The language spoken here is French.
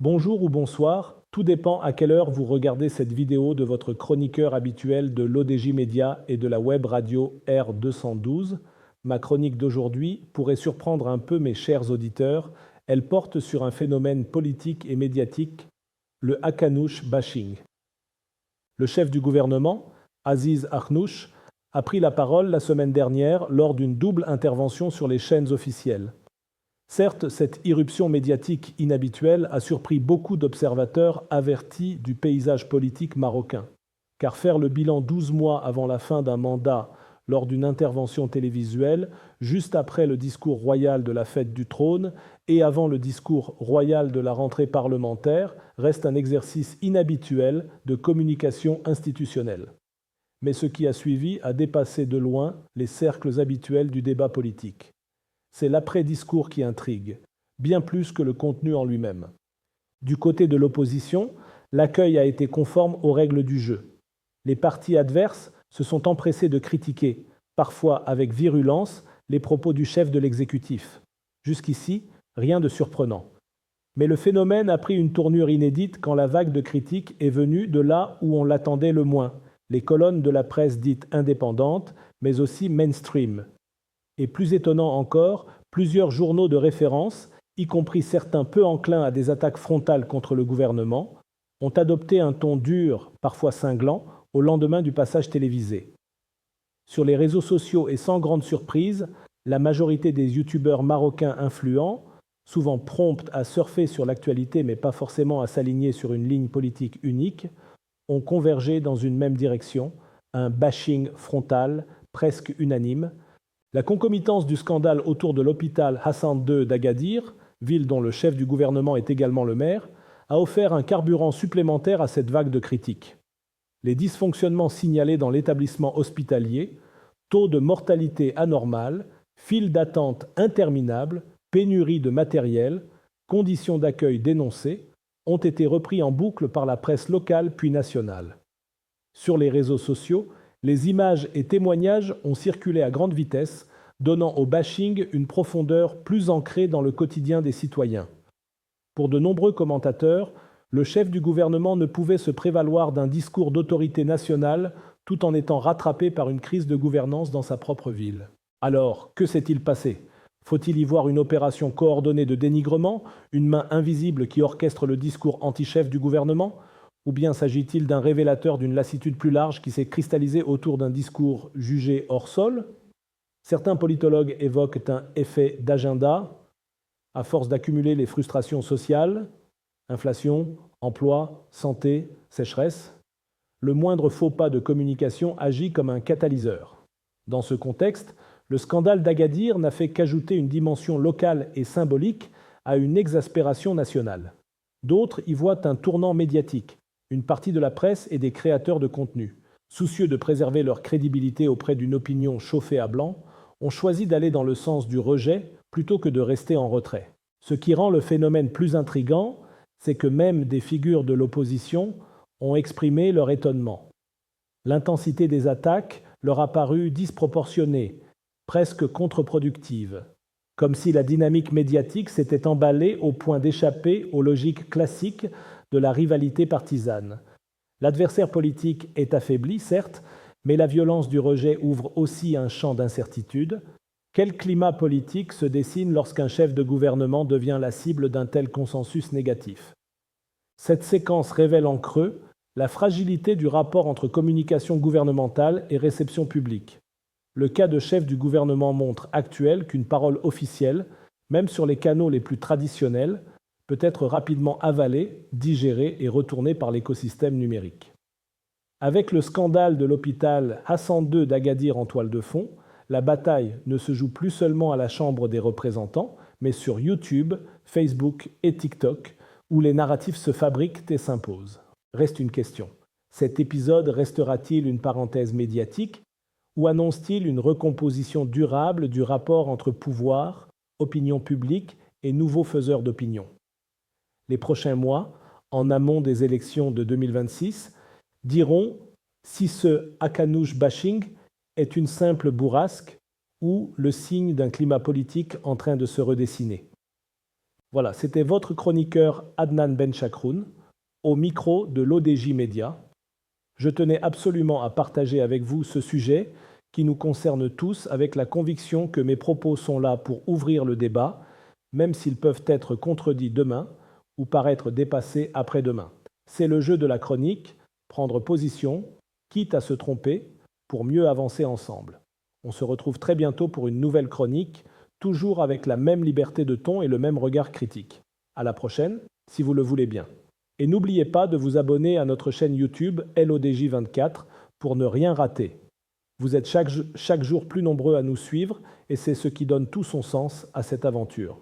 Bonjour ou bonsoir, tout dépend à quelle heure vous regardez cette vidéo de votre chroniqueur habituel de l'ODJ Média et de la web radio R212. Ma chronique d'aujourd'hui pourrait surprendre un peu mes chers auditeurs. Elle porte sur un phénomène politique et médiatique, le Hakanouch bashing. Le chef du gouvernement, Aziz Akhnouch, a pris la parole la semaine dernière lors d'une double intervention sur les chaînes officielles. Certes, cette irruption médiatique inhabituelle a surpris beaucoup d'observateurs avertis du paysage politique marocain, car faire le bilan 12 mois avant la fin d'un mandat lors d'une intervention télévisuelle, juste après le discours royal de la fête du trône et avant le discours royal de la rentrée parlementaire, reste un exercice inhabituel de communication institutionnelle. Mais ce qui a suivi a dépassé de loin les cercles habituels du débat politique. C'est l'après-discours qui intrigue, bien plus que le contenu en lui-même. Du côté de l'opposition, l'accueil a été conforme aux règles du jeu. Les partis adverses se sont empressés de critiquer, parfois avec virulence, les propos du chef de l'exécutif. Jusqu'ici, rien de surprenant. Mais le phénomène a pris une tournure inédite quand la vague de critiques est venue de là où on l'attendait le moins, les colonnes de la presse dite indépendante, mais aussi mainstream. Et plus étonnant encore, plusieurs journaux de référence, y compris certains peu enclins à des attaques frontales contre le gouvernement, ont adopté un ton dur, parfois cinglant, au lendemain du passage télévisé. Sur les réseaux sociaux et sans grande surprise, la majorité des youtubeurs marocains influents, souvent prompts à surfer sur l'actualité mais pas forcément à s'aligner sur une ligne politique unique, ont convergé dans une même direction, un bashing frontal presque unanime. La concomitance du scandale autour de l'hôpital Hassan II d'Agadir, ville dont le chef du gouvernement est également le maire, a offert un carburant supplémentaire à cette vague de critiques. Les dysfonctionnements signalés dans l'établissement hospitalier, taux de mortalité anormal, files d'attente interminables, pénurie de matériel, conditions d'accueil dénoncées, ont été repris en boucle par la presse locale puis nationale. Sur les réseaux sociaux, les images et témoignages ont circulé à grande vitesse, donnant au bashing une profondeur plus ancrée dans le quotidien des citoyens. Pour de nombreux commentateurs, le chef du gouvernement ne pouvait se prévaloir d'un discours d'autorité nationale tout en étant rattrapé par une crise de gouvernance dans sa propre ville. Alors, que s'est-il passé ? Faut-il y voir une opération coordonnée de dénigrement, une main invisible qui orchestre le discours anti-chef du gouvernement ? Ou bien s'agit-il d'un révélateur d'une lassitude plus large qui s'est cristallisée autour d'un discours jugé hors sol ? Certains politologues évoquent un effet d'agenda, à force d'accumuler les frustrations sociales, inflation, emploi, santé, sécheresse. Le moindre faux pas de communication agit comme un catalyseur. Dans ce contexte, le scandale d'Agadir n'a fait qu'ajouter une dimension locale et symbolique à une exaspération nationale. D'autres y voient un tournant médiatique. Une partie de la presse et des créateurs de contenu, soucieux de préserver leur crédibilité auprès d'une opinion chauffée à blanc, ont choisi d'aller dans le sens du rejet plutôt que de rester en retrait. Ce qui rend le phénomène plus intrigant, c'est que même des figures de l'opposition ont exprimé leur étonnement. L'intensité des attaques leur a paru disproportionnée, presque contre-productive, comme si la dynamique médiatique s'était emballée au point d'échapper aux logiques classiques de la rivalité partisane. L'adversaire politique est affaibli, certes, mais la violence du rejet ouvre aussi un champ d'incertitude. Quel climat politique se dessine lorsqu'un chef de gouvernement devient la cible d'un tel consensus négatif ? Cette séquence révèle en creux la fragilité du rapport entre communication gouvernementale et réception publique. Le cas de chef du gouvernement montre actuel qu'une parole officielle, même sur les canaux les plus traditionnels, peut être rapidement avalée, digérée et retournée par l'écosystème numérique. Avec le scandale de l'hôpital Hassan II d'Agadir en toile de fond, la bataille ne se joue plus seulement à la Chambre des représentants, mais sur YouTube, Facebook et TikTok, où les narratifs se fabriquent et s'imposent. Reste une question. Cet épisode restera-t-il une parenthèse médiatique ou annonce-t-il une recomposition durable du rapport entre pouvoir, opinion publique et nouveaux faiseurs d'opinion ? Les prochains mois, en amont des élections de 2026, diront si ce Hakanouch bashing est une simple bourrasque ou le signe d'un climat politique en train de se redessiner. Voilà, c'était votre chroniqueur Adnan Benchakroun, au micro de l'ODJ Média. Je tenais absolument à partager avec vous ce sujet qui nous concerne tous avec la conviction que mes propos sont là pour ouvrir le débat, même s'ils peuvent être contredits demain ou paraître dépassés après-demain. C'est le jeu de la chronique, prendre position, quitte à se tromper, pour mieux avancer ensemble. On se retrouve très bientôt pour une nouvelle chronique, toujours avec la même liberté de ton et le même regard critique. À la prochaine, si vous le voulez bien. Et n'oubliez pas de vous abonner à notre chaîne YouTube LODJ24 pour ne rien rater. Vous êtes chaque jour plus nombreux à nous suivre et c'est ce qui donne tout son sens à cette aventure.